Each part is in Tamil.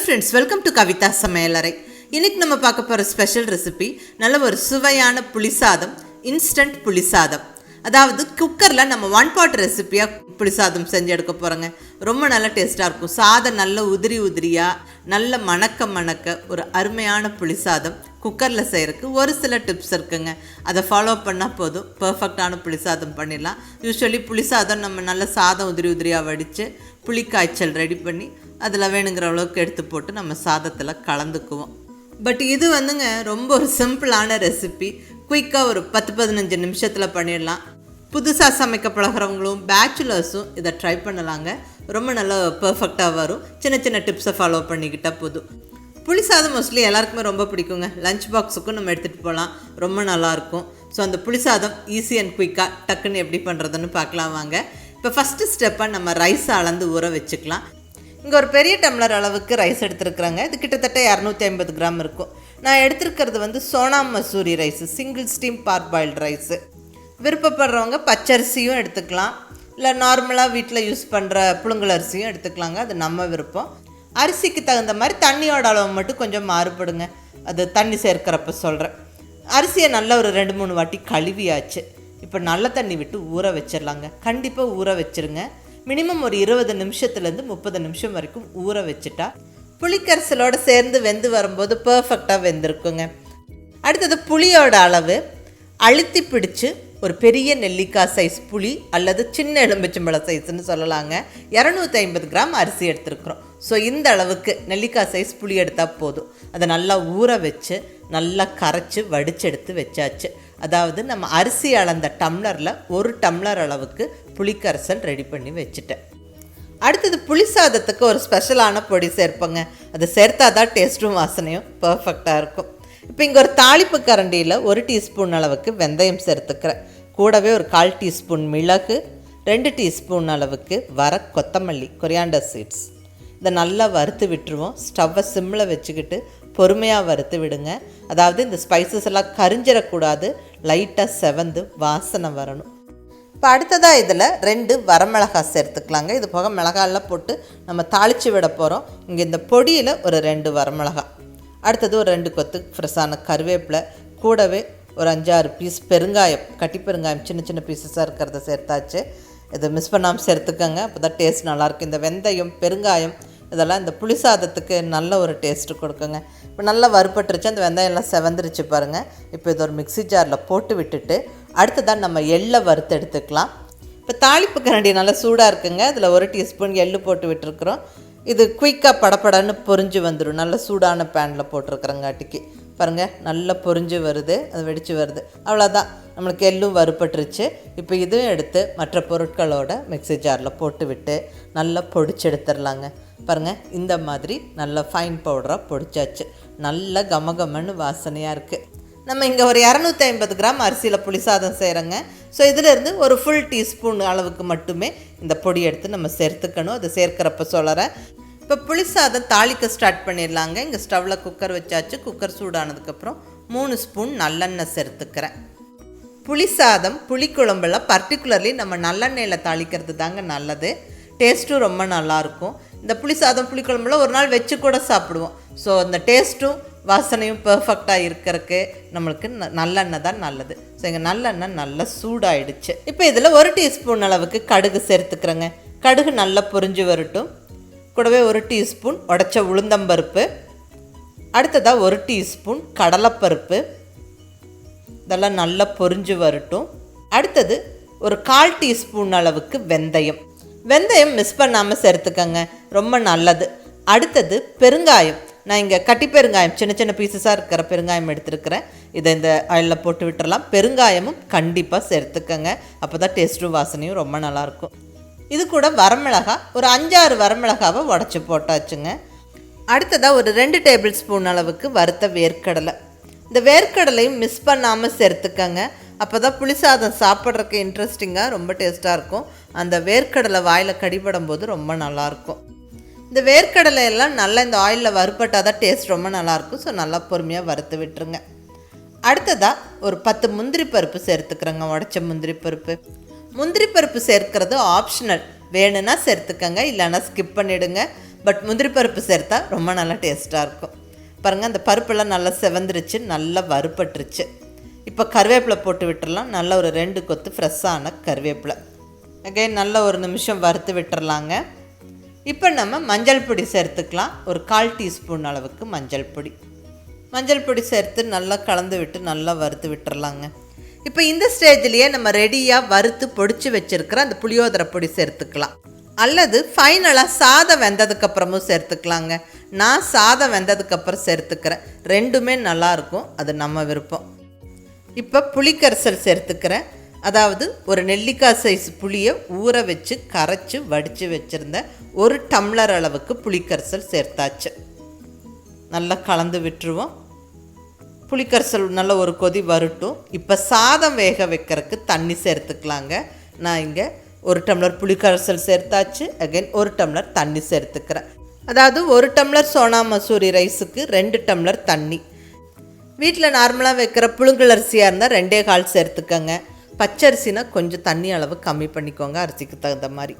friends, welcome to Kavitha Samayalarai. இன்னைக்கு நம்ம பார்க்க போற ஸ்பெஷல் ரெசிபி நல்ல ஒரு சுவையான புளிசாதம், இன்ஸ்டன்ட் புளிசாதம். அதாவது குக்கர்ல நம்ம ஒன் பாட் ரெசிபியா புளிசாதம் செஞ்சு எடுக்க போறோங்க. ரொம்ப நல்ல டேஸ்டா இருக்கும். சாதம் நல்ல உதிரியா நல்ல மணக்க ஒரு அருமையான புளிசாதம் குக்கர்ல செய்யறதுக்கு ஒரு சில டிப்ஸ் இருக்குங்க. அதை ஃபாலோ பண்ணா போதும் பெர்ஃபெக்ட்டான புளிசாதம் பண்ணிடலாம். யூசுவலி புளிசாதம் நம்ம நல்ல சாதம் உதிரியா வடித்து புளி காய்ச்சல் ரெடி பண்ணி அதில் வேணுங்கிற அளவுக்கு எடுத்து போட்டு நம்ம சாதத்தில் கலந்துக்குவோம். பட் இது வந்துங்க ரொம்ப ஒரு சிம்பிளான ரெசிபி. குயிக்காக ஒரு 10-15 நிமிஷத்தில் பண்ணிடலாம். புதுசாக சமைக்க பழகிறவங்களும் பேச்சுலர்ஸும் இதை ட்ரை பண்ணலாங்க. ரொம்ப நல்லா பர்ஃபெக்டாக வரும். சின்ன டிப்ஸை ஃபாலோ பண்ணிக்கிட்டால் போதும். புளிசாதம் மோஸ்ட்லி எல்லாருக்குமே ரொம்ப பிடிக்குங்க. லஞ்ச் பாக்ஸுக்கும் நம்ம எடுத்துகிட்டு போகலாம். ரொம்ப நல்லாயிருக்கும். ஸோ அந்த புளிசாதம் ஈஸி அண்ட் குயிக்காக டக்குன்னு எப்படி பண்ணுறதுன்னு பார்க்கலாம் வாங்க. இப்போ ஃபஸ்ட்டு ஸ்டெப்பாக நம்ம ரைஸை அளந்து ஊற வச்சுக்கலாம். இங்கே ஒரு பெரிய டம்ளர் அளவுக்கு ரைஸ் எடுத்துருக்குறாங்க. இது கிட்டத்தட்ட 250 கிராம் இருக்கும். நான் எடுத்துருக்கிறது வந்து Sona Masuri rice, single steam parboiled rice. விருப்பப்படுறவங்க பச்சரிசியும் எடுத்துக்கலாம், இல்லை நார்மலாக வீட்டில் யூஸ் பண்ணுற புழுங்கல் அரிசியும் எடுத்துக்கலாங்க. அது நம்ம விருப்பம். அரிசிக்கு தகுந்த மாதிரி தண்ணியோட அளவு மட்டும் கொஞ்சம் மாறுபடுங்க. அது தண்ணி சேர்க்கிறப்ப சொல்கிறேன். அரிசியை நல்லா ஒரு 2-3 வாட்டி கழுவியாச்சு. இப்போ நல்ல தண்ணி விட்டு ஊற வச்சிடலாங்க. கண்டிப்பாக ஊற வச்சுருங்க. மினிமம் ஒரு 20 நிமிஷத்துலேருந்து 30 நிமிஷம் வரைக்கும் ஊற வச்சுட்டா புளிக்கரைசலோடு சேர்ந்து வெந்து வரும்போது பர்ஃபெக்டாக வெந்திருக்குங்க. அடுத்தது புளியோட அளவு அழுத்தி பிடிச்சி ஒரு பெரிய நெல்லிக்காய் சைஸ் புளி அல்லது சின்ன எலும்பிச்சம்பழம் சைஸ்ன்னு சொல்லலாங்க. 250 கிராம் அரிசி எடுத்துருக்குறோம். ஸோ இந்த அளவுக்கு நெல்லிக்காய் சைஸ் புளி எடுத்தால் போதும். அதை நல்லா ஊற வச்சு நல்லா கரைச்சி வடிச்செடுத்து வச்சாச்சு. அதாவது நம்ம அரிசி அளந்த டம்ளரில் 1 டம்ளர் அளவுக்கு புளிக்கரைசல் ரெடி பண்ணி வச்சுட்டேன். அடுத்தது புளிசாதத்துக்கு ஒரு ஸ்பெஷலான பொடி சேர்ப்போங்க. அதை சேர்த்தா தான் டேஸ்ட்டும் வாசனையும் பர்ஃபெக்டாக இருக்கும். இப்போ இங்கே ஒரு தாளிப்பு கரண்டியில் 1 டீஸ்பூன் அளவுக்கு வெந்தயம் சேர்த்துக்கிறேன். கூடவே ஒரு 1/4 டீஸ்பூன் மிளகு, 2 டீஸ்பூன் அளவுக்கு வர கொத்தமல்லி, கொரியாண்டர் சீட்ஸ். இதை நல்லா வறுத்து விட்டுருவோம். ஸ்டவ்வை சிம்மில் வச்சுக்கிட்டு பொறுமையாக வறுத்து விடுங்க. அதாவது இந்த ஸ்பைசஸ் எல்லாம் கரிஞ்சிடக்கூடாது, லைட்டாக செவந்து வாசனை வரணும். இப்போ அடுத்ததாக இதில் 2 வரமிளகாய் சேர்த்துக்கலாங்க. இது போக மிளகாயெல்லாம் போட்டு நம்ம தாளித்து விட போகிறோம். இங்கே இந்த பொடியில் ஒரு 2 வரமிளகாய், அடுத்தது ஒரு 2 கொத்து ஃப்ரெஷ்ஷான கருவேப்பிலை, கூடவே ஒரு 5-6 பீஸ் பெருங்காயம், கட்டி பெருங்காயம் சின்ன பீஸஸாக இருக்கிறத சேர்த்தாச்சு. இதை மிஸ் பண்ணாமல் சேர்த்துக்கோங்க. அப்போ தான் டேஸ்ட் நல்லாயிருக்கும். இந்த வெந்தயம், பெருங்காயம் இதெல்லாம் இந்த புளிசாதத்துக்கு நல்ல ஒரு டேஸ்ட்டு கொடுக்குங்க. இப்போ நல்லா வறுபட்டுருச்சு. அந்த வெந்தயம்லாம் செவந்துருச்சு பாருங்கள். இப்போ இது ஒரு மிக்ஸி ஜாரில் போட்டு விட்டுட்டு அடுத்ததான் நம்ம எள்ளை வறுத்து எடுத்துக்கலாம். இப்போ தாளிப்பு கரண்டி நல்லா சூடாக இருக்குங்க. அதில் 1 டீஸ்பூன் எள்ளு போட்டு விட்டுருக்குறோம். இது குயிக்காக படப்படன்னு பொரிஞ்சு வந்துடும். நல்ல சூடான பேனில் போட்டிருக்கிறங்காட்டிக்கு பாருங்கள், நல்லா பொரிஞ்சு வருது, அது வெடித்து வருது. அவ்வளோதான், நம்மளுக்கு எள்ளும் வறுபட்டுருச்சு. இப்போ இதுவும் எடுத்து மற்ற பொருட்களோட மிக்ஸி ஜாரில் போட்டு விட்டு நல்லா பொடிச்சு எடுத்துடலாங்க. பாருங்கள், இந்த மாதிரி நல்லா ஃபைன் பவுடராக பொடிச்சாச்சு. நல்ல கமகமன்னு வாசனையாக இருக்குது. நம்ம இங்கே ஒரு 250 கிராம் அரிசியில் புளிசாதம் செய்கிறோங்க. ஸோ இதிலேருந்து ஒரு ஃபுல் டீஸ்பூன் அளவுக்கு மட்டுமே இந்த பொடி எடுத்து நம்ம சேர்த்துக்கணும். அதை சேர்க்கிறப்ப சொல்கிறேன். இப்போ புளிசாதம் தாளிக்க ஸ்டார்ட் பண்ணிடலாங்க. இங்கே ஸ்டவ்வில் குக்கர் வச்சாச்சு. குக்கர் சூடானதுக்கப்புறம் 3 ஸ்பூன் நல்லெண்ணெய் சேர்த்துக்கிறேன். புளிசாதம், புளிக்குழம்பெல்லாம் பர்டிகுலர்லி நம்ம நல்லெண்ணெயில் தாளிக்கிறது தாங்க நல்லது. டேஸ்ட்டும் ரொம்ப நல்லாயிருக்கும். இந்த புளிசாதம், புளிக்குழம்புலாம் ஒரு நாள் வச்சு கூட சாப்பிடுவோம். ஸோ அந்த டேஸ்ட்டும் வாசனையும் பர்ஃபெக்டாக இருக்கிறதுக்கு நம்மளுக்கு நல்லெண்ணெய் தான் நல்லது. ஸோ எங்கள் நல்லெண்ணெய் நல்லா சூடாயிடுச்சு. இப்போ இதில் 1 டீஸ்பூன் அளவுக்கு கடுகு சேர்த்துக்கிறேங்க. கடுகு நல்லா பொரிஞ்சு வரட்டும். கூடவே 1 டீஸ்பூன் உடைச்ச உளுந்தம்பருப்பு, அடுத்ததாக 1 டீஸ்பூன் கடலைப்பருப்பு. இதெல்லாம் நல்லா பொரிஞ்சு வரட்டும். அடுத்தது ஒரு 1/4 டீஸ்பூன் அளவுக்கு வெந்தயம். வெந்தயம் மிஸ் பண்ணாமல் சேர்த்துக்கங்க, ரொம்ப நல்லது. அடுத்தது பெருங்காயம். நான் இங்கே கட்டி பெருங்காயம் சின்ன பீசஸாக இருக்கிற பெருங்காயம் எடுத்துருக்கிறேன். இதை இந்த ஆயிலில் போட்டு விட்டுறலாம். பெருங்காயமும் கண்டிப்பாக சேர்த்துக்கங்க. அப்போ தான் டேஸ்ட்டும் வாசனையும் ரொம்ப நல்லாயிருக்கும். இது கூட வரமிளகாய் ஒரு 5-6 வரமிளகாவை உடச்சி போட்டாச்சுங்க. அடுத்ததாக ஒரு 2 டேபிள் ஸ்பூன் அளவுக்கு வறுத்த வேர்க்கடலை. இந்த வேர்க்கடலையும் மிஸ் பண்ணாமல் சேர்த்துக்கங்க. அப்போ தான் புளிசாதம் சாப்பிட்றதுக்கு இன்ட்ரெஸ்டிங்காக ரொம்ப டேஸ்ட்டாக இருக்கும். அந்த வேர்க்கடலை வாயில் கடிபடும் போது ரொம்ப நல்லாயிருக்கும். இந்த வேர்க்கடலை எல்லாம் நல்லா இந்த ஆயிலில் வறுப்பட்டால் தான் டேஸ்ட் ரொம்ப நல்லாயிருக்கும். ஸோ நல்லா பொறுமையாக வறுத்து விட்டுருங்க. அடுத்ததாக ஒரு 10 முந்திரி பருப்பு சேர்த்துக்கிறேங்க. உடச்ச முந்திரி பருப்பு. முந்திரி பருப்பு சேர்க்கிறது ஆப்ஷனல். வேணும்னா சேர்த்துக்கங்க, இல்லைன்னா ஸ்கிப் பண்ணிவிடுங்க. பட் முந்திரி பருப்பு சேர்த்தா ரொம்ப நல்லா டேஸ்ட்டாக இருக்கும். பாருங்கள், அந்த பருப்பெல்லாம் நல்லா செவந்துருச்சு, நல்லா வறுபட்டுருச்சு. இப்போ கருவேப்பிலை போட்டு விட்டுறலாம். நல்ல ஒரு 2 கொத்து ஃப்ரெஷ்ஷான கருவேப்பிலை. அகைன் நல்ல ஒரு நிமிஷம் வறுத்து விட்டுறலாங்க. இப்போ நம்ம மஞ்சள் பொடி சேர்த்துக்கலாம். ஒரு 1/4 டீஸ்பூன் அளவுக்கு மஞ்சள் பொடி சேர்த்து நல்லா கலந்து விட்டு நல்லா வறுத்து விட்டுறலாங்க. இப்போ இந்த ஸ்டேஜ்லேயே நம்ம ரெடியாக வறுத்து பொடிச்சு வச்சுருக்கிற அந்த புளியோதரை பொடி சேர்த்துக்கலாம். அல்லது ஃபைனலாக சாதம் வெந்ததுக்கப்புறமும் சேர்த்துக்கலாங்க. நான் சாதம் வெந்ததுக்கப்புறம் சேர்த்துக்கிறேன். ரெண்டுமே நல்லாயிருக்கும், அது நம்ம விருப்பம். இப்போ புளிக்கரைசல் சேர்த்துக்கிறேன். அதாவது ஒரு நெல்லிக்காய் சைஸ் புளியை ஊற வச்சு கரைச்சி வடித்து வச்சுருந்த 1 டம்ளர் அளவுக்கு புளிக்கரைசல் சேர்த்தாச்சு. நல்லா கலந்து விட்டுருவோம். புளிக்கரைசல் நல்ல ஒரு கொதி வரட்டும். இப்போ சாதம் வேக வைக்கிறதுக்கு தண்ணி சேர்த்துக்கலாங்க. நான் இங்கே 1 டம்ளர் புளிக்கரைசல் சேர்த்தாச்சு. அகைன் 1 டம்ளர் தண்ணி சேர்த்துக்கிறேன். அதாவது 1 டம்ளர் சோனா மசூரி ரைஸுக்கு 2 டம்ளர் தண்ணி. வீட்டில் நார்மலாக வைக்கிற புழுங்கல் அரிசியாக இருந்தால் 2.25 சேர்த்துக்கங்க. பச்சரிசினா கொஞ்சம் தண்ணி அளவு கம்மி பண்ணிக்கோங்க, அரிசிக்கு தகுந்த மாதிரி.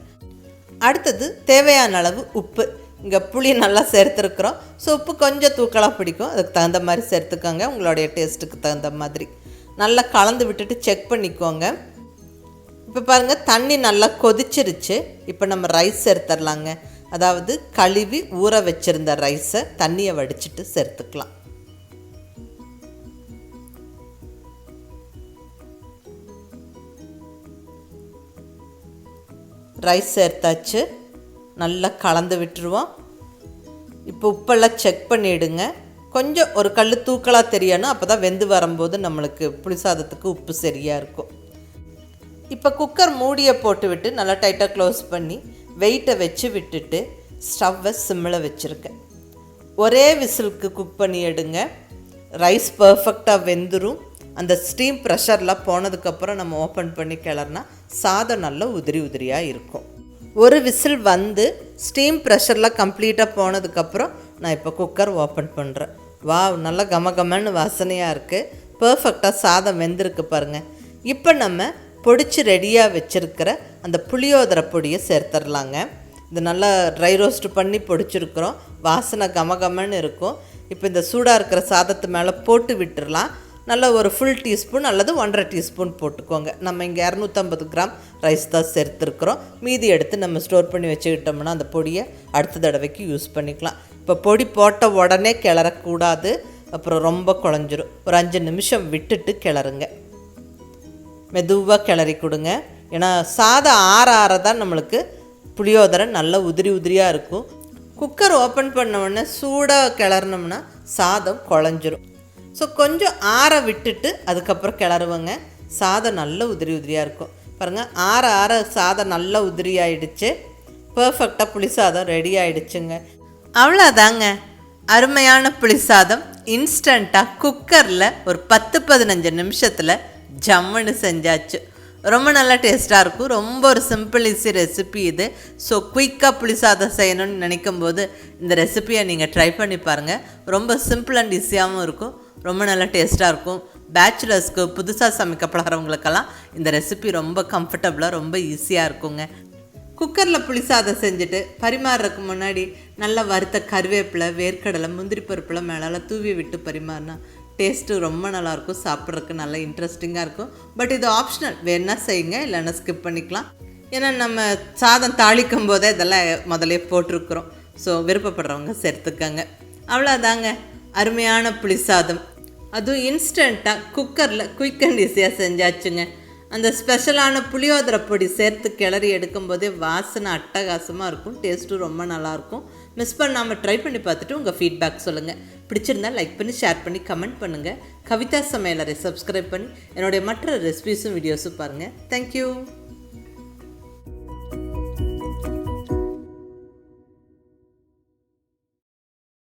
அடுத்தது தேவையான அளவு உப்பு. இங்கே புளி நல்லா சேர்த்துருக்குறோம். ஸோ உப்பு கொஞ்சம் தூக்கலாக பிடிக்கும், அதுக்கு தகுந்த மாதிரி சேர்த்துக்கோங்க, உங்களுடைய டேஸ்ட்டுக்கு தகுந்த மாதிரி. நல்லா கலந்து விட்டுட்டு செக் பண்ணிக்கோங்க. இப்போ பாருங்கள், தண்ணி நல்லா கொதிச்சிருச்சு. இப்போ நம்ம ரைஸ் சேர்த்துடலாங்க. அதாவது கழுவி ஊற வச்சுருந்த ரைஸை தண்ணியை வடிச்சிட்டு சேர்த்துக்கலாம். ரைஸ் சேர்த்தாச்சு. நல்லா கலந்து விட்டுருவோம். இப்போ உப்பெல்லாம் செக் பண்ணிவிடுங்க. கொஞ்சம் ஒரு கல் தூக்கலாக தெரியணும், அப்போ தான் வெந்து வரும்போது நம்மளுக்கு புளிசாதத்துக்கு உப்பு சரியாக இருக்கும். இப்போ குக்கர் மூடியை போட்டு விட்டு நல்லா டைட்டாக க்ளோஸ் பண்ணி வெயிட்டை வச்சு விட்டுட்டு ஸ்டவ்வை சிம்மில் வச்சுருக்கேன். ஒரே விசிலுக்கு குக் பண்ணி எடுங்க. ரைஸ் பர்ஃபெக்டாக வெந்துடும். அந்த ஸ்டீம் ப்ரெஷர்லாம் போனதுக்கப்புறம் நம்ம ஓப்பன் பண்ணி கிளறினா சாதம் நல்லா உதிரியாக இருக்கும். ஒரு விசில் வந்து ஸ்டீம் ப்ரெஷர்லாம் கம்ப்ளீட்டாக போனதுக்கப்புறம் நான் இப்போ குக்கர் ஓப்பன் பண்ணுறேன். நல்லா கமகமன்னு வாசனையாக இருக்குது. பர்ஃபெக்டாக சாதம் வெந்திருக்கு பாருங்கள். இப்போ நம்ம பொடிச்சு ரெடியாக வச்சுருக்கிற அந்த புளியோதரை பொடியை சேர்த்துடலாங்க. இது நல்லா ட்ரை ரோஸ்ட் பண்ணி பொடிச்சிருக்கிறோம். வாசனை கமகமன்னு இருக்கும். இப்போ இந்த சூடாக இருக்கிற சாதத்து மேலே போட்டு விட்டுடலாம். நல்லா ஒரு ஃபுல் டீஸ்பூன் அல்லது 1.5 டீஸ்பூன் போட்டுக்கோங்க. நம்ம இங்கே 250 கிராம் ரைஸ் தான் சேர்த்துருக்குறோம். மீதி எடுத்து நம்ம ஸ்டோர் பண்ணி வச்சுக்கிட்டோம்னா அந்த பொடியை அடுத்த தடவைக்கு யூஸ் பண்ணிக்கலாம். இப்போ பொடி போட்ட உடனே கிளறக்கூடாது, அப்புறம் ரொம்ப குழஞ்சிரும். ஒரு 5 நிமிஷம் விட்டுட்டு கிளறுங்க. மெதுவாக கிளறி கொடுங்க. ஏன்னா சாதம் ஆற தான் நம்மளுக்கு புளியோதரை நல்லா உதிரியாக இருக்கும். குக்கர் ஓப்பன் பண்ண உடனே சூடாக கிளறினோம்னா சாதம் குழஞ்சிரும். ஸோ கொஞ்சம் ஆற விட்டுட்டு அதுக்கப்புறம் கிளறுவங்க. சாதம் நல்ல உதிரியாக இருக்கும். பாருங்கள், ஆற சாதம் நல்லா உதிரியாயிடுச்சு. பர்ஃபெக்டாக புளிசாதம் ரெடி ஆகிடுச்சுங்க. அவ்வளோதாங்க, அருமையான புளிசாதம் இன்ஸ்டண்ட்டாக குக்கரில் ஒரு 10-15 நிமிஷத்தில் ஜம்முன்னு செஞ்சாச்சு. ரொம்ப நல்லா டேஸ்ட்டாக இருக்கும். ரொம்ப ஒரு சிம்பிள் ஈஸி ரெசிபி இது. ஸோ குயிக்காக புளிசாதம் செய்யணும்னு நினைக்கும் போது இந்த ரெசிபியை நீங்கள் ட்ரை பண்ணி பாருங்கள். ரொம்ப சிம்பிள் அண்ட் ஈஸியாகவும் இருக்கும், ரொம்ப நல்லா டேஸ்ட்டாக இருக்கும். பேச்சுலர்ஸ்க்கு புதுசாக சமைக்க பழகிறவங்களுக்கெல்லாம் இந்த ரெசிபி ரொம்ப கம்ஃபர்டபுளாக ரொம்ப ஈஸியாக இருக்குங்க. குக்கரில் புளிசாதம் செஞ்சுட்டு பரிமாறுறதுக்கு முன்னாடி நல்லா வறுத்த கருவேப்பிலை, வேர்க்கடலை, முந்திரி பருப்புலாம் மேலே தூவி விட்டு பரிமாறினா டேஸ்ட்டு ரொம்ப நல்லாயிருக்கும். சாப்பிட்றதுக்கு நல்லா இன்ட்ரெஸ்டிங்காக இருக்கும். பட் இது ஆப்ஷனல், வேணா செய்யுங்க, இல்லைன்னா ஸ்கிப் பண்ணிக்கலாம். ஏன்னா நம்ம சாதம் தாளிக்கும் போதே இதெல்லாம் முதலே போட்டிருக்குறோம். ஸோ விருப்பப்படுறவங்க சேர்த்துக்கங்க. அவ்வளோதாங்க, அருமையான புளிசாதம். அதுவும் இன்ஸ்டண்ட்டாக குக்கரில் குயிக் அண்ட் ஈஸியாக செஞ்சாச்சுங்க. அந்த ஸ்பெஷலான புளியோதரை பொடி சேர்த்து கிளறி எடுக்கும்போதே வாசனை அட்டகாசமாக இருக்கும். டேஸ்ட்டும் ரொம்ப நல்லாயிருக்கும். மிஸ் பண்ணாமல் ட்ரை பண்ணி பார்த்துட்டு உங்கள் ஃபீட்பேக் சொல்லுங்கள். பிடிச்சிருந்தால் லைக் பண்ணி, ஷேர் பண்ணி, கமெண்ட் பண்ணுங்கள். கவிதா சமையலறை சப்ஸ்கிரைப் பண்ணி என்னுடைய மற்ற ரெசிபீஸும் வீடியோஸும் பாருங்கள். தேங்க்யூ.